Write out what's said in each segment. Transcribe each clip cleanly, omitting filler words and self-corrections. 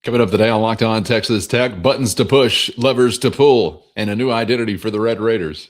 Coming up today on Locked On Texas Tech, buttons to push, levers to pull, and a new identity for the Red Raiders.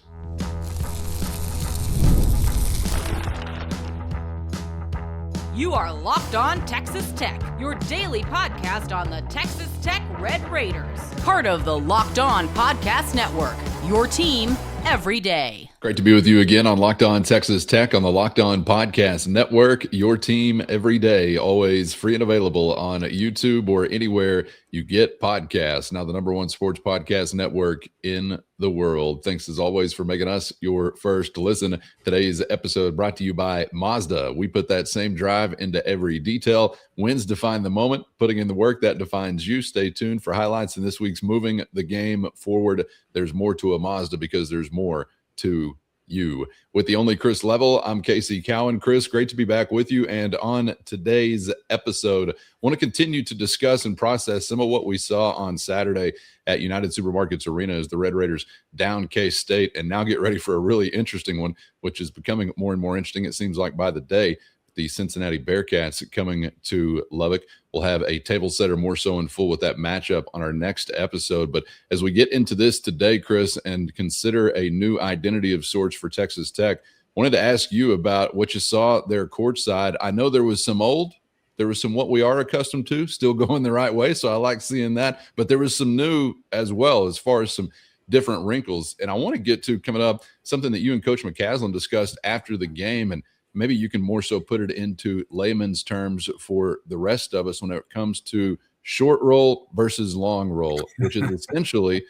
You are Locked On Texas Tech, your daily podcast on the Texas Tech Red Raiders. Part of the Locked On Podcast Network, your team every day. Great to be with you again on Locked On Texas Tech on the Locked On Podcast Network, your team every day, always free and available on YouTube or anywhere you get podcasts. Now the number one sports podcast network in the world. Thanks as always for making us your first listen. Today's episode brought to you by Mazda. We put that same drive into every detail. Wins define the moment. Putting in the work that defines you. Stay tuned for highlights in this week's Moving the Game Forward. There's more to a Mazda because there's more to you. With the only Chris Level, I'm Casey Cowan. Chris, great to be back with you. And on today's episode, I want to continue to discuss and process some of what we saw on Saturday at United Supermarkets Arena as the Red Raiders down K-State, and now get ready for a really interesting one, which is becoming more and more interesting, it seems like, by the day. The Cincinnati Bearcats coming to Lubbock. We'll have a table setter more so in full with that matchup on our next episode. But as we get into this today, Chris, and consider a new identity of sorts for Texas Tech, wanted to ask you about what you saw there courtside. I know there was some what we are accustomed to, still going the right way, so I like seeing that. But there was some new as well as far as some different wrinkles. And I want to get to, coming up, something that you and Coach McCaslin discussed after the game, and maybe you can more so put it into layman's terms for the rest of us when it comes to short roll versus long roll, which is essentially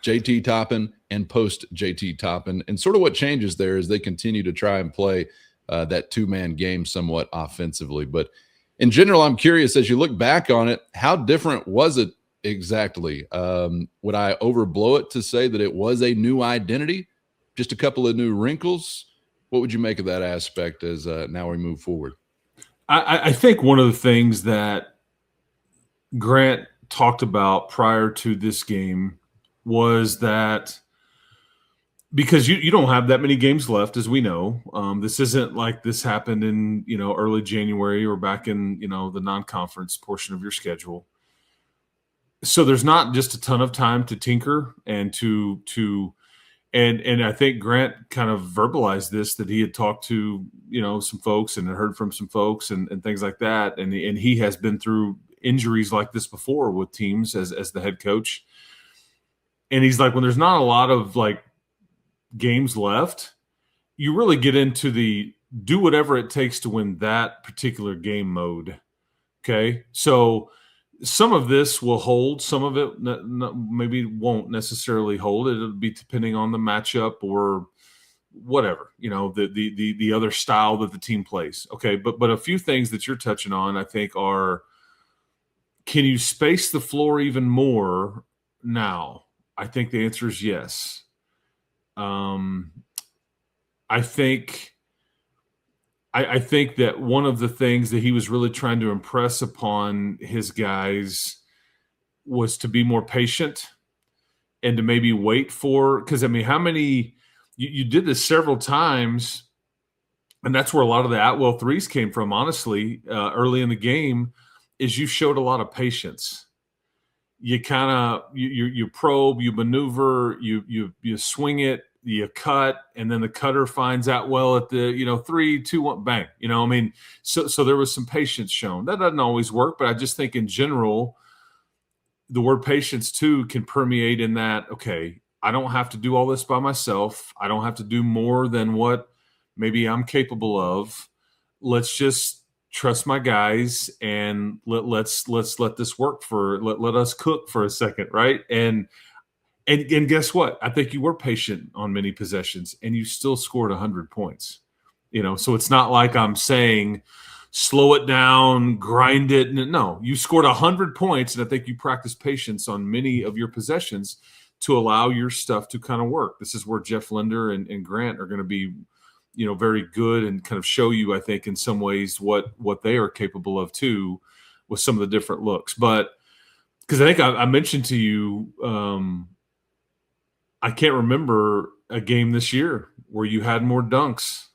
JT Toppin and post JT Toppin. And sort of what changes there is they continue to try and play that two-man game somewhat offensively. But in general, I'm curious, as you look back on it, how different was it exactly? Would I overblow it to say that it was a new identity, just a couple of new wrinkles? What would you make of that aspect as now we move forward? I think one of the things that Grant talked about prior to this game was that because you don't have that many games left, as we know. This isn't like this happened in early January or back in the non-conference portion of your schedule. So there's not just a ton of time to tinker and And I think Grant kind of verbalized this, that he had talked to, some folks and had heard from some folks and things like that. And he has been through injuries like this before with teams as the head coach. And he's like, when there's not a lot of like games left, you really get into the do whatever it takes to win that particular game mode. Okay. So some of this will hold. Some of it maybe won't necessarily hold. It'll be depending on the matchup or whatever, the other style that the team plays. Okay, but a few things that you're touching on, I think, are, can you space the floor even more now? I think the answer is yes. I think that one of the things that he was really trying to impress upon his guys was to be more patient and to maybe wait for – because, how many – you did this several times, and that's where a lot of the Atwell threes came from, honestly, early in the game, is you showed a lot of patience. You kind of you probe, you maneuver, you swing it, you cut, and then the cutter finds Atwell at the 3, 2, 1, bang. So there was some patience shown. That doesn't always work, but I just think in general, the word patience too can permeate in that. Okay, I don't have to do all this by myself. I don't have to do more than what maybe I'm capable of. Let's just trust my guys and let's let this work let us cook for a second, right? And guess what? I think you were patient on many possessions, and you still scored 100 points. So it's not like I'm saying slow it down, grind it. No, you scored 100 points, and I think you practiced patience on many of your possessions to allow your stuff to kind of work. This is where Jeff Linder and Grant are going to be, very good and kind of show you, I think, in some ways what they are capable of too, with some of the different looks. But because I think I mentioned to you, I can't remember a game this year where you had more dunks.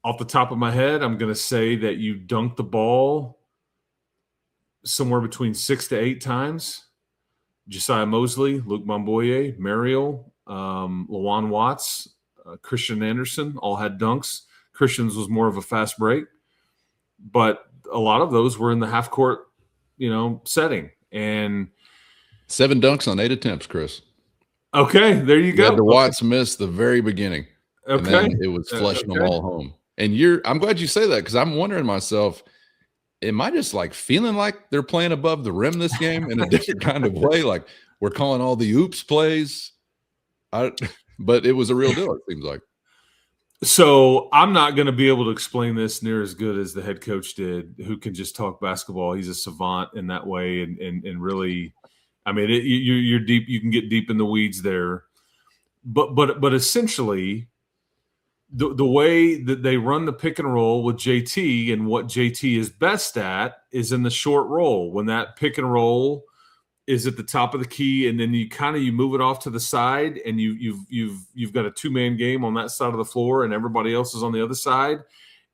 Off the top of my head, I'm going to say that you dunked the ball somewhere between 6 to 8 times. Josiah Mosley, Luke Mamboye, Mariel, Lawan Watts, Christian Anderson all had dunks. Christian's was more of a fast break, but a lot of those were in the half court, setting. And 7 dunks on 8 attempts, Chris. Okay, there you go. The Watts missed the very beginning. Okay. And then it was flushing them all home. And I'm glad you say that, because I'm wondering myself, am I just like feeling like they're playing above the rim this game in a different kind of way? Like we're calling all the oops plays. But it was a real deal, it seems like. So I'm not going to be able to explain this near as good as the head coach did, who can just talk basketball. He's a savant in that way, and really, I mean, you're deep. You can get deep in the weeds there, but essentially, the way that they run the pick and roll with JT and what JT is best at is in the short roll. When that pick and roll is at the top of the key, and then you move it off to the side, and you've got a 2-man game on that side of the floor, and everybody else is on the other side,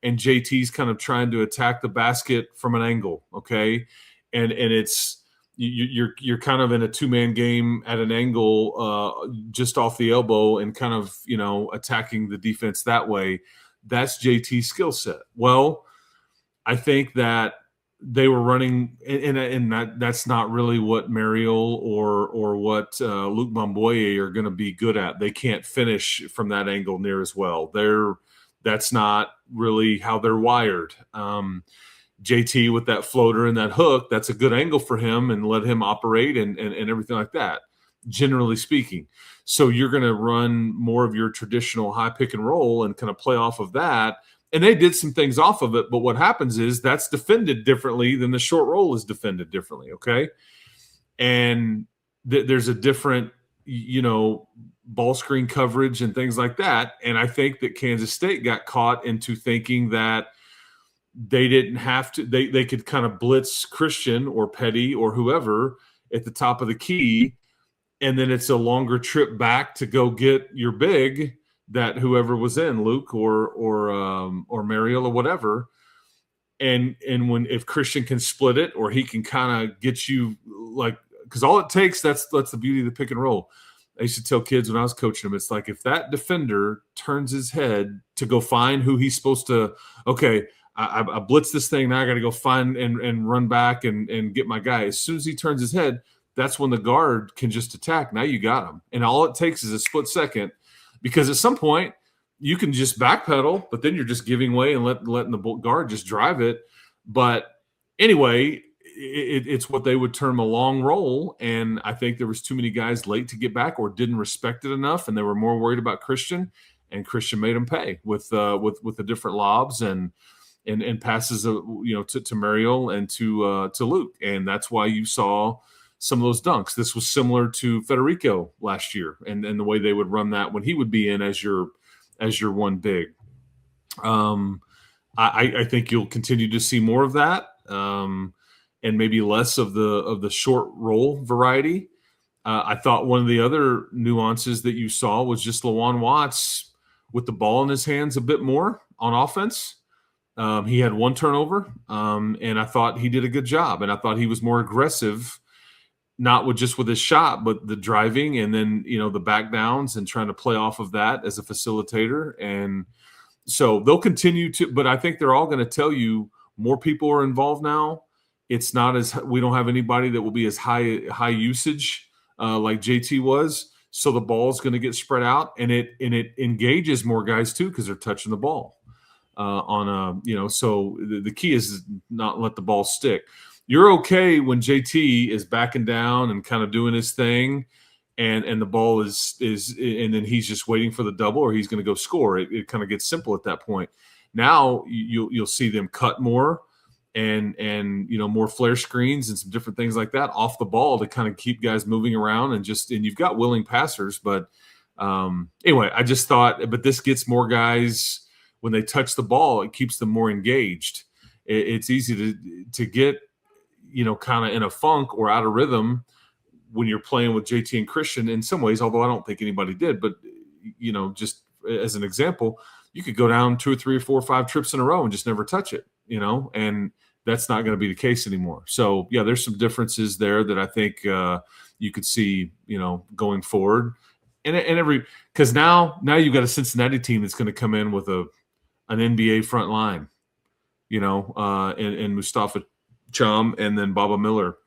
and JT's kind of trying to attack the basket from an angle, okay, and it's you're kind of in a 2-man game at an angle, just off the elbow, and kind of attacking the defense that way. That's JT's skill set. Well, I think that they were running, and that's not really what Mariel or what Luke Mamboye are going to be good at. They can't finish from that angle near as well. That's not really how they're wired. JT with that floater and that hook, that's a good angle for him, and let him operate and everything like that, generally speaking. So you're going to run more of your traditional high pick and roll and kind of play off of that. And they did some things off of it, but what happens is that's defended differently than the short roll is defended differently, okay? And there's a different, ball screen coverage and things like that. And I think that Kansas State got caught into thinking that they didn't have to, they could kind of blitz Christian or Petty or whoever at the top of the key, and then it's a longer trip back to go get your big that whoever was in, Luke or Mariel or whatever, and if Christian can split it, or he can kind of get you, like, because all it takes, that's the beauty of the pick and roll. I used to tell kids when I was coaching them, it's like if that defender turns his head to go find who he's supposed to, okay, I blitz this thing, now I got to go find and run back and get my guy. As soon as he turns his head, that's when the guard can just attack. Now you got him, and all it takes is a split second. Because at some point you can just backpedal, but then you're just giving way and letting the guard just drive it. But anyway, it's what they would term a long roll, and I think there was too many guys late to get back or didn't respect it enough, and they were more worried about Christian, and Christian made them pay with the different lobs and passes to Mariel and to Luke, and that's why you saw some of those dunks. This was similar to Federico last year, and the way they would run that when he would be in as your one big. I think you'll continue to see more of that, and maybe less of the short roll variety. I thought one of the other nuances that you saw was just Lawan Watts with the ball in his hands a bit more on offense. He had 1 turnover, and I thought he did a good job, and I thought he was more aggressive, not with his shot, but the driving, and then, the back downs and trying to play off of that as a facilitator. And so they'll continue to, but I think they're all going to tell you more people are involved now. It's not we don't have anybody that will be as high usage like JT was. So the ball is going to get spread out, and it engages more guys too, because they're touching the ball so the key is not let the ball stick. You're okay when JT is backing down and kind of doing his thing, and the ball is and then he's just waiting for the double, or he's going to go score. It kind of gets simple at that point. Now you'll see them cut more and more flare screens and some different things like that off the ball to kind of keep guys moving around, and you've got willing passers. But anyway, I just thought, but this gets more guys when they touch the ball, it keeps them more engaged. It's easy to get kind of in a funk or out of rhythm when you're playing with JT and Christian in some ways, although I don't think anybody did. But, just as an example, you could go down 2 or 3 or 4 or 5 trips in a row and just never touch it, and That's not going to be the case anymore. So, yeah, there's some differences there that I think you could see, going forward. And because now you've got a Cincinnati team that's going to come in with an NBA front line, and Mustafa Chum and then Baba Miller.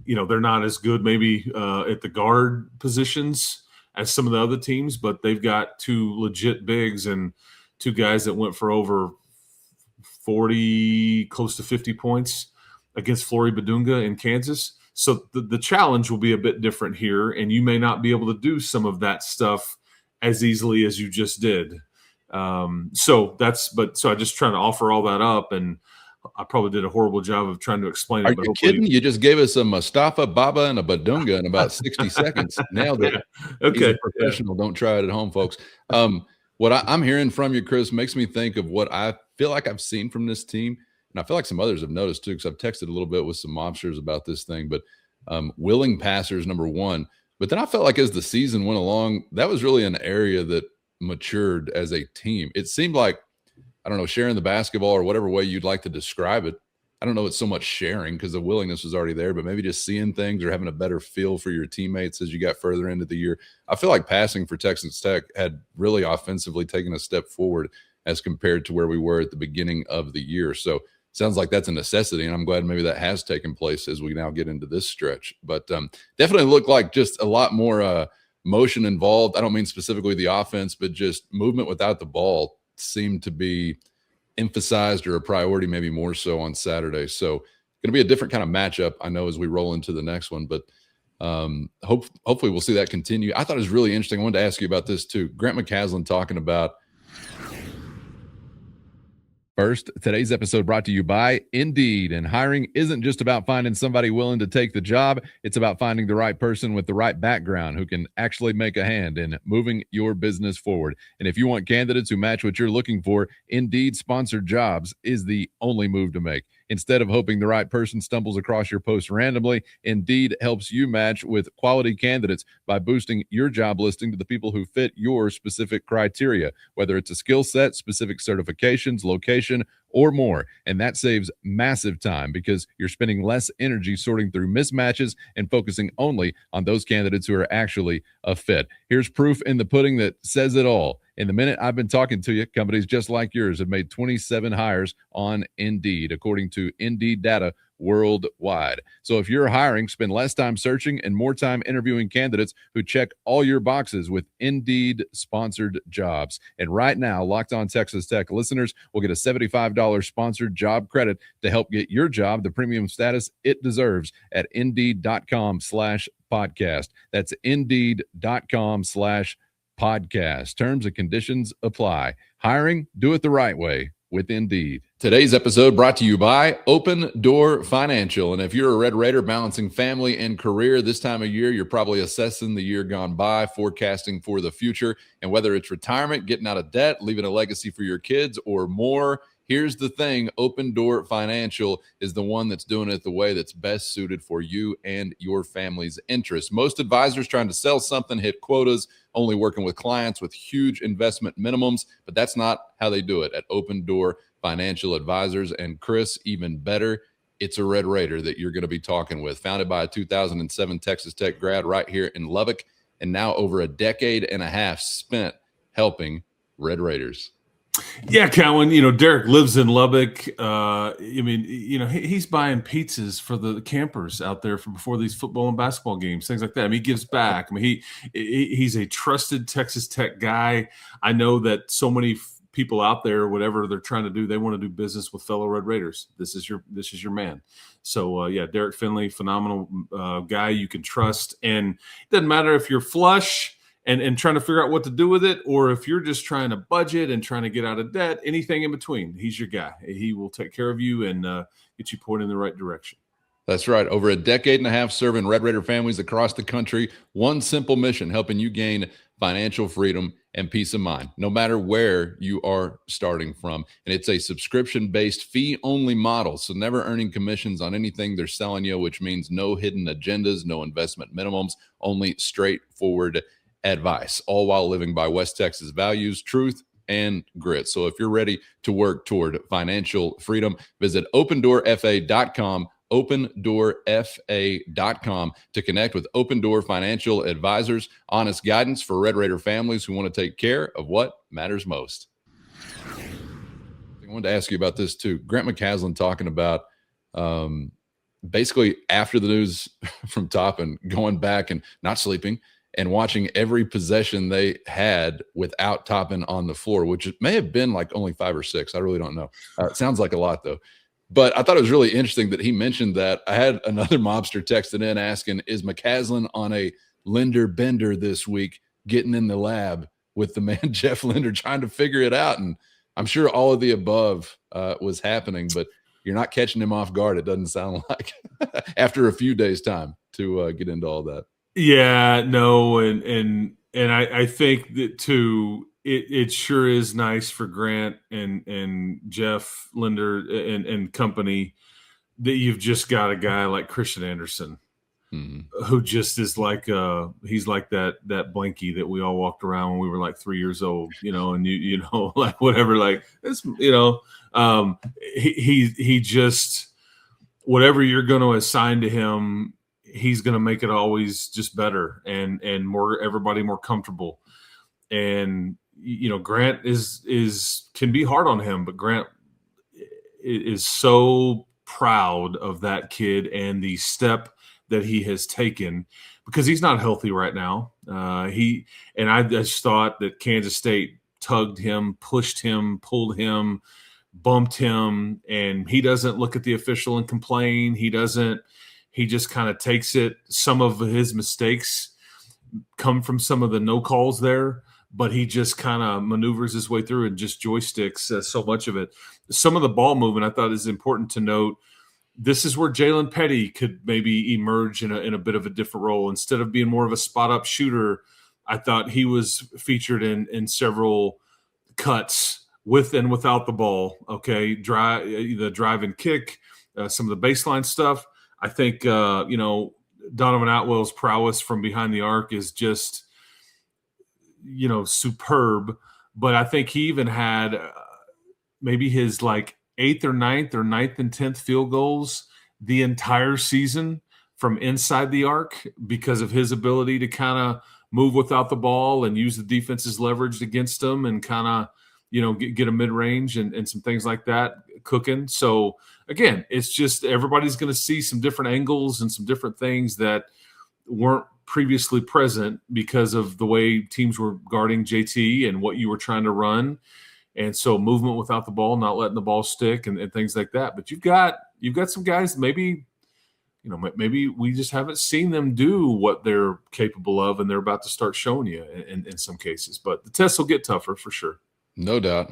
They're not as good maybe at the guard positions as some of the other teams, but they've got two legit bigs and two guys that went for over 40, close to 50 points against Flory Badunga in Kansas. So the challenge will be a bit different here, and you may not be able to do some of that stuff as easily as you just did. So I just trying to offer all that up, and I probably did a horrible job of trying to explain it. Are you kidding? You just gave us a Mustafa, Baba, and a Badunga in about 60 seconds. Nailed it. Yeah. Okay. He's a professional. Don't try it at home, folks. What I'm hearing from you, Chris, makes me think of what I feel like I've seen from this team. And I feel like some others have noticed too, because I've texted a little bit with some mobsters about this thing, but willing passers, number one. But then I felt like as the season went along, that was really an area that matured as a team. It seemed like, I don't know, sharing the basketball or whatever way you'd like to describe it. I don't know it's so much sharing because the willingness was already there, but maybe just seeing things or having a better feel for your teammates as you got further into the year. I feel like passing for Texas Tech had really offensively taken a step forward as compared to where we were at the beginning of the year. So sounds like that's a necessity, and I'm glad maybe that has taken place as we now get into this stretch. But definitely looked like just a lot more motion involved. I don't mean specifically the offense, but just movement without the ball seemed to be emphasized or a priority maybe more so on Saturday. So going to be a different kind of matchup, I know, as we roll into the next one. But hopefully we'll see that continue. I thought it was really interesting. I wanted to ask you about this too. Grant McCaslin talking about First, today's episode brought to you by Indeed. And hiring isn't just about finding somebody willing to take the job. It's about finding the right person with the right background who can actually make a hand in moving your business forward. And if you want candidates who match what you're looking for, Indeed sponsored jobs is the only move to make. Instead of hoping the right person stumbles across your post randomly, Indeed helps you match with quality candidates by boosting your job listing to the people who fit your specific criteria, whether it's a skill set, specific certifications, location, or more. And that saves massive time because you're spending less energy sorting through mismatches and focusing only on those candidates who are actually a fit. Here's proof in the pudding that says it all. In the minute I've been talking to you, companies just like yours have made 27 hires on Indeed, according to Indeed data worldwide. So if you're hiring, spend less time searching and more time interviewing candidates who check all your boxes with Indeed sponsored jobs. And right now, Locked On Texas Tech listeners will get a $75 sponsored job credit to help get your job the premium status it deserves at Indeed.com/podcast. That's Indeed.com/podcast. Terms and conditions apply. Hiring, do it the right way with Indeed. Today's episode brought to you by Open Door Financial. And if you're a Red Raider balancing family and career this time of year, you're probably assessing the year gone by, forecasting for the future. And whether it's retirement, getting out of debt, leaving a legacy for your kids, or more, here's the thing. Open Door Financial is the one that's doing it the way that's best suited for you and your family's interests. Most advisors trying to sell something hit quotas, only working with clients with huge investment minimums, but that's not how they do it at Open Door Financial Advisors. And Chris, even better, it's a Red Raider that you're going to be talking with. Founded by a 2007 Texas Tech grad right here in Lubbock, and now over a decade and a half spent helping Red Raiders. Yeah, Cowan, Derek lives in Lubbock. He's buying pizzas for the campers out there before these football and basketball games, things like that. He gives back. He's a trusted Texas Tech guy. I know that so many people out there, whatever they're trying to do, they want to do business with fellow Red Raiders. This is your man. So, Derek Finley, phenomenal guy you can trust. And it doesn't matter if you're flush and trying to figure out what to do with it, or if you're just trying to budget and trying to get out of debt, anything in between, he's your guy. He will take care of you and get you pointed in the right direction. That's right. Over a decade and a half serving Red Raider families across the country, one simple mission, helping you gain financial freedom and peace of mind, no matter where you are starting from. And it's a subscription-based fee-only model, so never earning commissions on anything they're selling you, which means no hidden agendas, no investment minimums, only straightforward advice, all while living by West Texas values: truth, and grit. So if you're ready to work toward financial freedom, visit opendoorfa.com, opendoorfa.com to connect with Open Door Financial Advisors, honest guidance for Red Raider families who want to take care of what matters most. I wanted to ask you about this too. Grant McCaslin talking about basically after the news from Toppin, going back and not sleeping and watching every possession they had without Toppin on the floor, which may have been like only 5 or 6. I really don't know. It sounds like a lot though. But I thought it was really interesting that he mentioned that. I had another mobster texted in asking, is McCaslin on a Linder bender this week, getting in the lab with the man Jeff Linder, trying to figure it out? And I'm sure all of the above was happening, but you're not catching him off guard, it doesn't sound like, after a few days' time to get into all that. Yeah, no, and I think that too, it sure is nice for Grant and Jeff Linder and company that you've just got a guy like Christian Anderson, who just is like he's like that blankie that we all walked around when we were like 3 years old, and you know like whatever, like it's he just, whatever you're going to assign to him, he's going to make it always just better and more, everybody more comfortable. And Grant can be hard on him, but Grant is so proud of that kid and the step that he has taken, because he's not healthy right now. I just thought that Kansas State tugged him, pushed him, pulled him, bumped him, and he doesn't look at the official and complain. He just kind of takes it. Some of his mistakes come from some of the no calls there, but he just kind of maneuvers his way through and just joysticks so much of it. Some of the ball movement I thought is important to note. This is where Jalen Petty could maybe emerge in a bit of a different role. Instead of being more of a spot-up shooter, I thought he was featured in several cuts with and without the ball. Okay, the drive and kick, some of the baseline stuff. I think Donovan Atwell's prowess from behind the arc is just superb. But I think he even had maybe his like 8th or 9th and 10th field goals the entire season from inside the arc, because of his ability to kind of move without the ball and use the defense's leverage against them and kind of get a mid-range and some things like that cooking. So again, it's just everybody's going to see some different angles and some different things that weren't previously present because of the way teams were guarding JT and what you were trying to run. And so movement without the ball, not letting the ball stick and things like that. But you've got some guys, maybe we just haven't seen them do what they're capable of, and they're about to start showing you in some cases. But the tests will get tougher for sure. No doubt.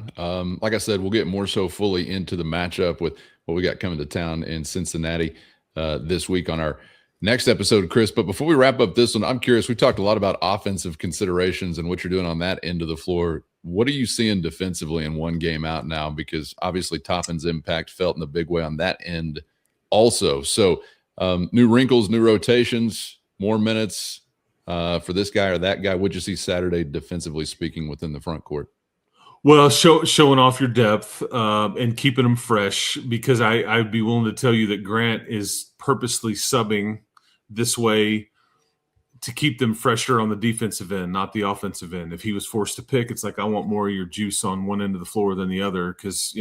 Like I said, we'll get more so fully into the matchup with what we got coming to town in Cincinnati this week on our next episode, Chris. But before we wrap up this one, I'm curious. We talked a lot about offensive considerations and what you're doing on that end of the floor. What are you seeing defensively in one game out now? Because obviously Toppin's impact felt in a big way on that end also. So new wrinkles, new rotations, more minutes for this guy or that guy. What'd you see Saturday defensively speaking within the front court? Well, showing off your depth and keeping them fresh, because I'd be willing to tell you that Grant is purposely subbing this way to keep them fresher on the defensive end, not the offensive end. If he was forced to pick, it's like, I want more of your juice on one end of the floor than the other, because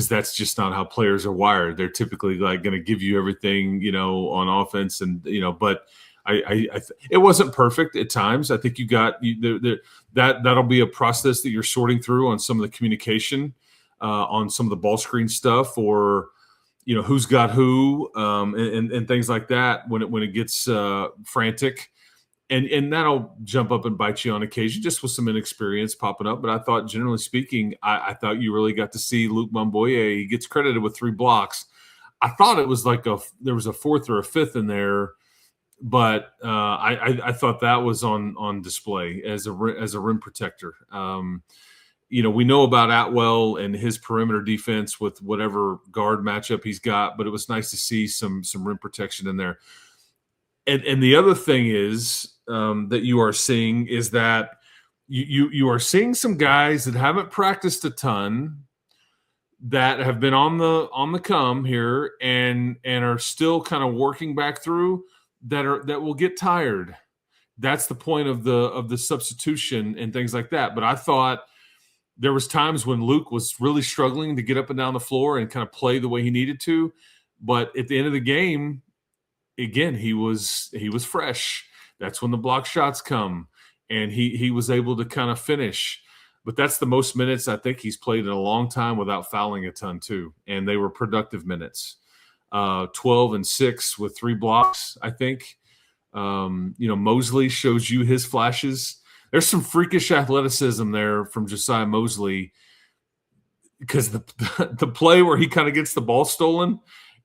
that's just not how players are wired. They're typically like going to give you everything, on offense, and but it wasn't perfect at times. I think that'll be a process that you're sorting through on some of the communication, on some of the ball screen stuff, or who's got who, and things like that when it gets frantic, and that'll jump up and bite you on occasion, just with some inexperience popping up. But I thought, generally speaking, I thought you really got to see Luke Mamboye. He gets credited with 3 blocks. I thought it was like there was a 4th or a 5th in there, but I thought that was on display as a rim protector. We know about Atwell and his perimeter defense with whatever guard matchup he's got, but it was nice to see some rim protection in there. And the other thing is that you are seeing is that you are seeing some guys that haven't practiced a ton, that have been on the come here and are still kind of working back through, that will get tired. That's the point of the substitution and things like that. But I thought there was times when Luke was really struggling to get up and down the floor and kind of play the way he needed to. But at the end of the game, again, he was fresh. That's when the block shots come, and he was able to kind of finish. But that's the most minutes I think he's played in a long time without fouling a ton too, and they were productive minutes. 12 and 6 with 3 blocks, I think. Mosley shows you his flashes. There's some freakish athleticism there from Josiah Mosley, because the play where he kind of gets the ball stolen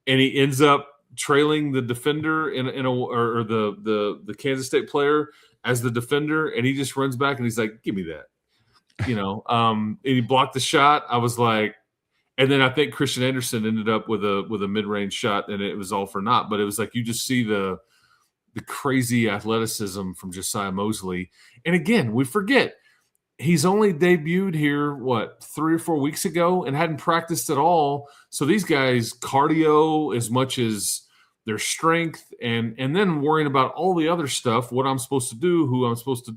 and he ends up trailing the defender or the Kansas State player as the defender, and he just runs back and he's like, "Give me that," and he blocked the shot. I was like, and then I think Christian Anderson ended up with a mid-range shot, and it was all for naught. But it was like you just see the crazy athleticism from Josiah Mosley. And again, we forget he's only debuted here, 3 or 4 weeks ago, and hadn't practiced at all. So these guys cardio as much as their strength, and then worrying about all the other stuff, what I'm supposed to do, who I'm supposed to,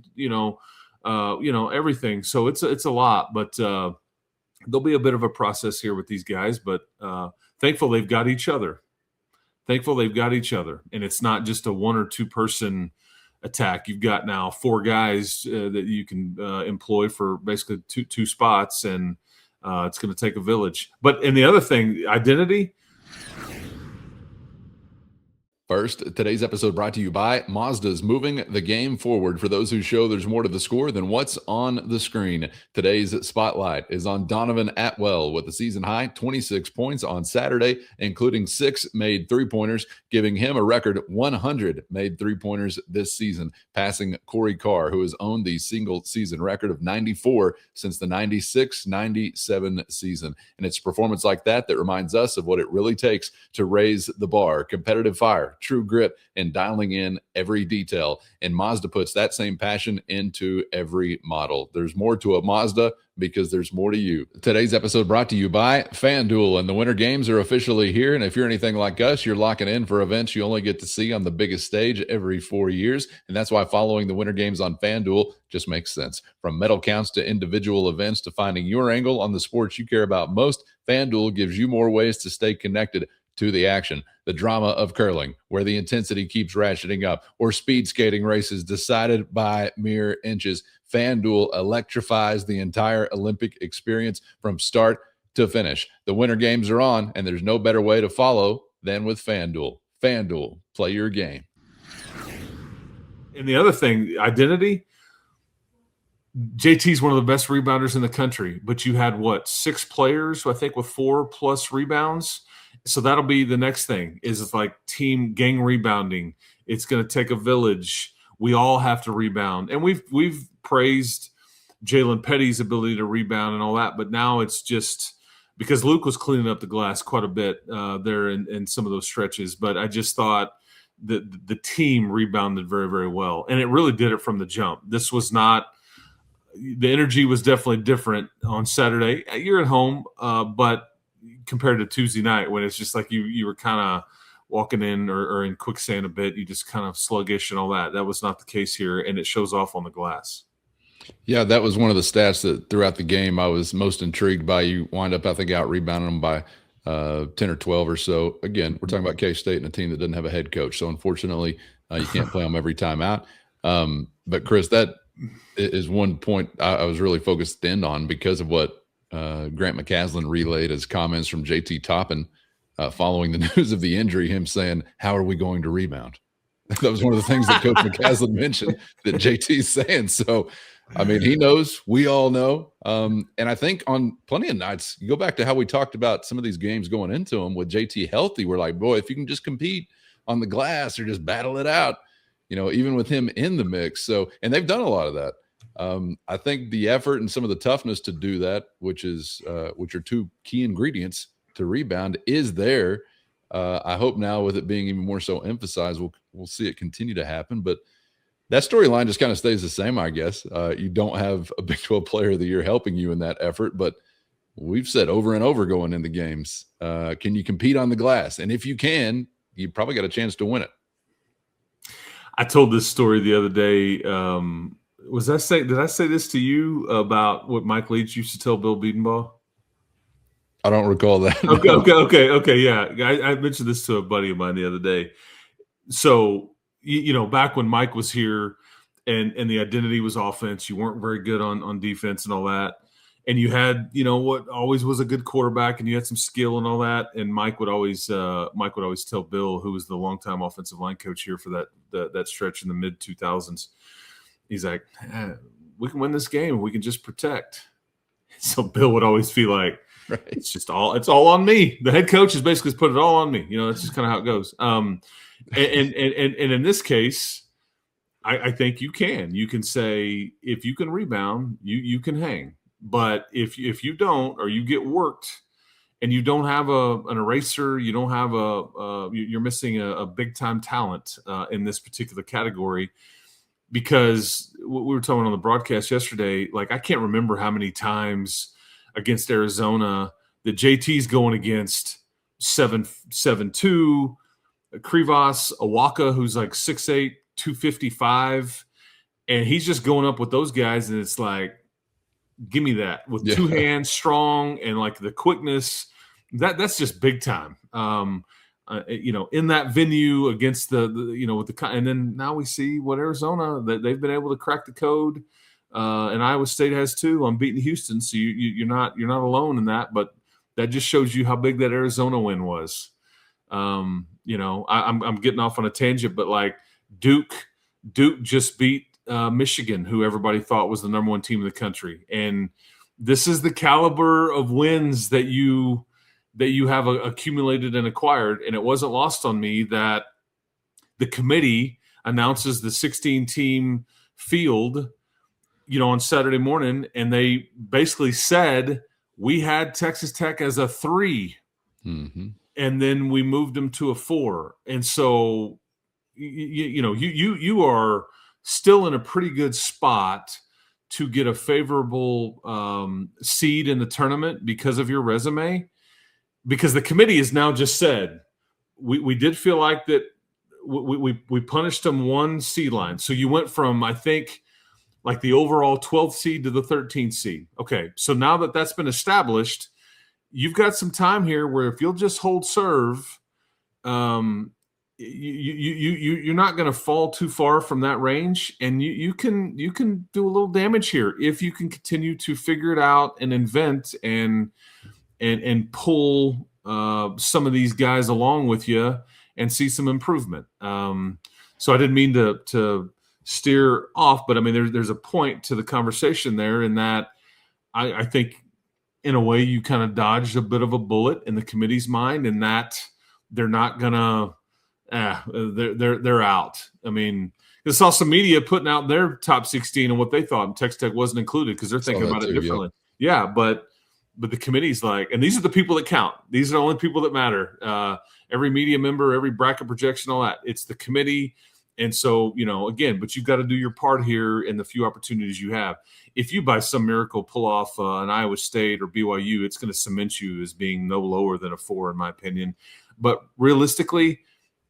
everything. So it's a lot, but there'll be a bit of a process here with these guys, but thankful they've got each other. And it's not just a 1 or 2 person attack. You've got now 4 guys that you can employ for basically two spots, and it's going to take a village. And the other thing, identity. First, today's episode brought to you by Mazda's moving the game forward. For those who show there's more to the score than what's on the screen. Today's spotlight is on Donovan Atwell with a season high 26 points on Saturday, including 6 made three-pointers, giving him a record 100 made three-pointers this season, passing Corey Carr, who has owned the single season record of 94 since the 96-97 season. And it's performance like that reminds us of what it really takes to raise the bar. Competitive fire, true grit, and dialing in every detail. And Mazda puts that same passion into every model. There's more to a Mazda because there's more to you. Today's episode brought to you by FanDuel, and the Winter Games are officially here. And if you're anything like us, you're locking in for events you only get to see on the biggest stage every 4 years. And that's why following the Winter Games on FanDuel just makes sense. From medal counts to individual events to finding your angle on the sports you care about most, FanDuel gives you more ways to stay connected to the action. The drama of curling, where the intensity keeps ratcheting up, or speed skating races decided by mere inches. FanDuel electrifies the entire Olympic experience from start to finish. The Winter Games are on, and there's no better way to follow than with FanDuel. FanDuel, play your game. And the other thing, identity. JT's one of the best rebounders in the country, but you had 6 players, I think, with 4+ rebounds. So that'll be the next thing, is like team gang rebounding. It's going to take a village. We all have to rebound. And we've praised Jalen Petty's ability to rebound and all that, but now it's just because Luke was cleaning up the glass quite a bit there in some of those stretches. But I just thought that the team rebounded very, very well. And it really did it from the jump. This was not – the energy was definitely different on Saturday. You're at home, but – compared to Tuesday night, when it's just like you were kind of walking in or in quicksand a bit, you just kind of sluggish and all that. That was not the case here, and it shows off on the glass. Yeah, that was one of the stats that throughout the game I was most intrigued by. You wind up, I think, out rebounding them by 10 or 12 or so. Again, we're talking about K-State and a team that doesn't have a head coach, so unfortunately you can't play them every time out. But Chris, that is one point I was really focused in on because of what Grant McCaslin relayed as comments from JT Toppin following the news of the injury, him saying, "How are we going to rebound?" That was one of the things that Coach McCaslin mentioned that JT's saying. So, I mean, he knows, we all know. And I think on plenty of nights, you go back to how we talked about some of these games going into them with JT healthy. We're like, boy, if you can just compete on the glass or just battle it out, even with him in the mix. So, and they've done a lot of that. I think the effort and some of the toughness to do that, which are 2 key ingredients to rebound, is there. I hope now with it being even more so emphasized, we'll see it continue to happen. But That storyline just kind of stays the same, I guess. You don't have a Big 12 Player of the Year helping you in that effort, but we've said over and over going into games, can you compete on the glass? And if you can, you probably got a chance to win it. I told this story the other day. Did I say this to you about what Mike Leach used to tell Bill Bedenbaugh? I don't recall that. Okay. Yeah. I mentioned this to a buddy of mine the other day. So, back when Mike was here and the identity was offense, you weren't very good on defense and all that. And you had, what always was a good quarterback, and you had some skill and all that. And Mike would always tell Bill, who was the longtime offensive line coach here for that stretch in the mid 2000s. He's like, we can win this game. We can just protect. So Bill would always feel like, right, it's all on me. The head coach has basically put it all on me. That's just kind of how it goes. And in this case, I think you can say, if you can rebound, you can hang. But if you don't, or you get worked and you don't have an eraser, you don't have you're missing a big time talent in this particular category. Because we were talking on the broadcast yesterday, like, I can't remember how many times against Arizona that JT's going against 7'2", Krivas, Awaka, who's like 6'8", 255, and he's just going up with those guys, and it's like, give me that with two hands, strong, and like the quickness. That's just big time. In that venue against and then now we see what Arizona, that they've been able to crack the code, and Iowa State has too on beating Houston. So you're not alone in that, but that just shows you how big that Arizona win was. I'm getting off on a tangent, but like Duke just beat Michigan, who everybody thought was the number one team in the country, and this is the caliber of wins that you have accumulated and acquired. And it wasn't lost on me that the committee announces the 16-team field, on Saturday morning, and they basically said, we had Texas Tech as a 3, and then we moved them to a 4. And so, you are still in a pretty good spot to get a favorable seed in the tournament because of your resume. Because the committee has now just said, we did feel like that we punished them 1 seed line. So you went from, I think, like the overall 12th seed to the 13th seed. Okay, so now that that's been established, you've got some time here where if you'll just hold serve, you're not going to fall too far from that range, and you can do a little damage here if you can continue to figure it out and invent and pull some of these guys along with you and see some improvement. So I didn't mean to steer off, but I mean, there's a point to the conversation there in that I think in a way you kind of dodged a bit of a bullet in the committee's mind, and that they're not gonna, they're out. I mean, I saw some media putting out their top 16 and what they thought, and Texas Tech wasn't included because they're thinking about it differently. Yeah, but the committee's like, and these are the people that count. These are the only people that matter. Every media member, every bracket projection, all that. It's the committee. And so, again, but you've got to do your part here in the few opportunities you have. If you, by some miracle, pull off an Iowa State or BYU, it's going to cement you as being no lower than a 4, in my opinion. But realistically,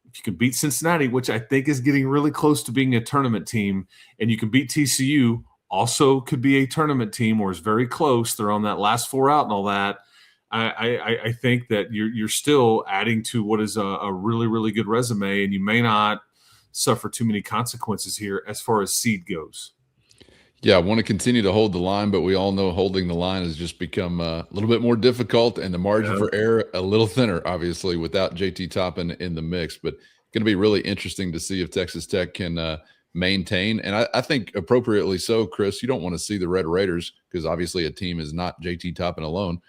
if you can beat Cincinnati, which I think is getting really close to being a tournament team, and you can beat TCU, also could be a tournament team or is very close. They're on that last 4 out and all that. I think that you're still adding to what is a really, really good resume, and you may not suffer too many consequences here as far as seed goes. Yeah, I want to continue to hold the line, but we all know holding the line has just become a little bit more difficult, and the margin for error a little thinner, obviously, without JT Toppin in the mix. But it's going to be really interesting to see if Texas Tech can maintain. And I think appropriately so, Chris, you don't want to see the Red Raiders, because obviously a team is not JT Toppin alone,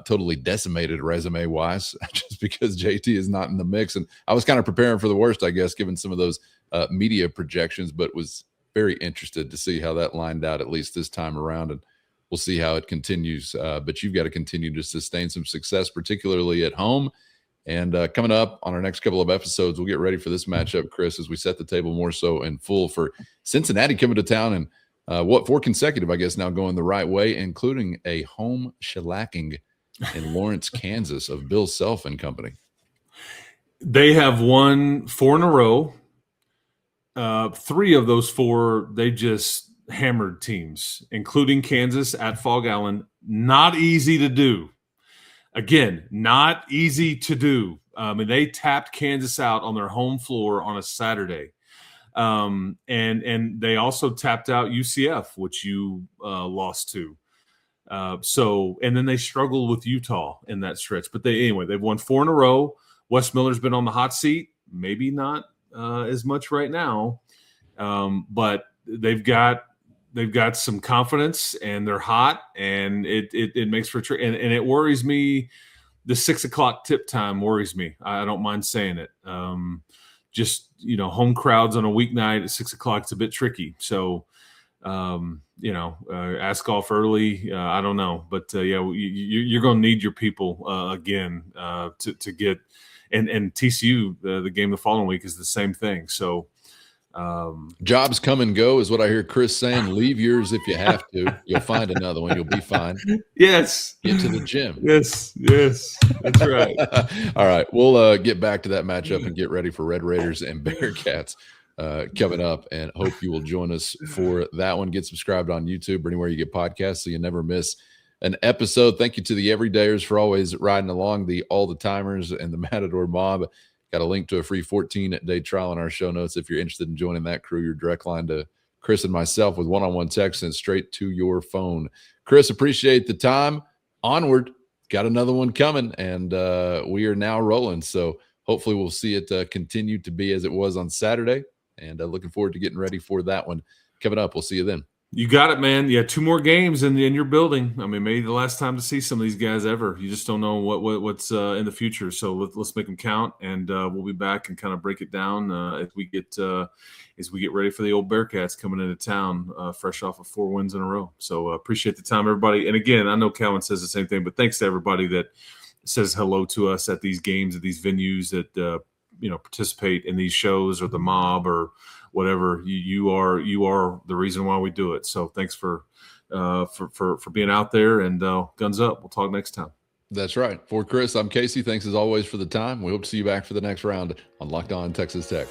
totally decimated resume-wise just because JT is not in the mix. And I was kind of preparing for the worst, I guess, given some of those media projections, but was very interested to see how that lined out, at least this time around. And we'll see how it continues. But you've got to continue to sustain some success, particularly at home. And coming up on our next couple of episodes, we'll get ready for this matchup, Chris, as we set the table more so in full for Cincinnati coming to town and 4 consecutive, I guess, now going the right way, including a home shellacking in Lawrence, Kansas of Bill Self and company. They have won 4 in a row. 3 of those 4, they just hammered teams, including Kansas at Fog Island. Not easy to do. Again, not easy to do. And they tapped Kansas out on their home floor on a Saturday. And they also tapped out UCF, which you lost to. And then they struggled with Utah in that stretch. But they've won 4 in a row. Wes Miller's been on the hot seat. Maybe not as much right now. But they've got some confidence and they're hot, and it makes for and it worries me. The 6 o'clock tip time worries me. I don't mind saying it. Just, home crowds on a weeknight at 6 o'clock, it's a bit tricky. So, ask off early. I don't know, but you're going to need your people again to get, and TCU, the game the following week is the same thing. So, jobs come and go is what I hear Chris saying. Leave yours if you have to. You'll find another one. You'll be fine. Yes. Get to the gym. Yes. That's right. All right. We'll get back to that matchup and get ready for Red Raiders and Bearcats coming up, and hope you will join us for that one. Get subscribed on YouTube or anywhere you get podcasts so you never miss an episode. Thank you to the everydayers for always riding along, the all the timers and the Matador Mob. Got a link to a free 14-day trial in our show notes if you're interested in joining that crew. Your direct line to Chris and myself with one-on-one text and straight to your phone. Chris, appreciate the time. Onward. Got another one coming, and we are now rolling. So hopefully we'll see it continue to be as it was on Saturday, and looking forward to getting ready for that one coming up. We'll see you then. You got it, man. Yeah, 2 more games in your building. I mean, maybe the last time to see some of these guys ever. You just don't know what's in the future. So let's make them count, and we'll be back and kind of break it down as we get ready for the old Bearcats coming into town, fresh off of 4 wins in a row. So appreciate the time, everybody. And again, I know Calvin says the same thing, but thanks to everybody that says hello to us at these games, at these venues that participate in these shows, or the mob, or whatever. You are the reason why we do it. So thanks for being out there, and guns up. We'll talk next time. That's right. For Chris, I'm Casey. Thanks as always for the time. We hope to see you back for the next round on Locked On Texas Tech.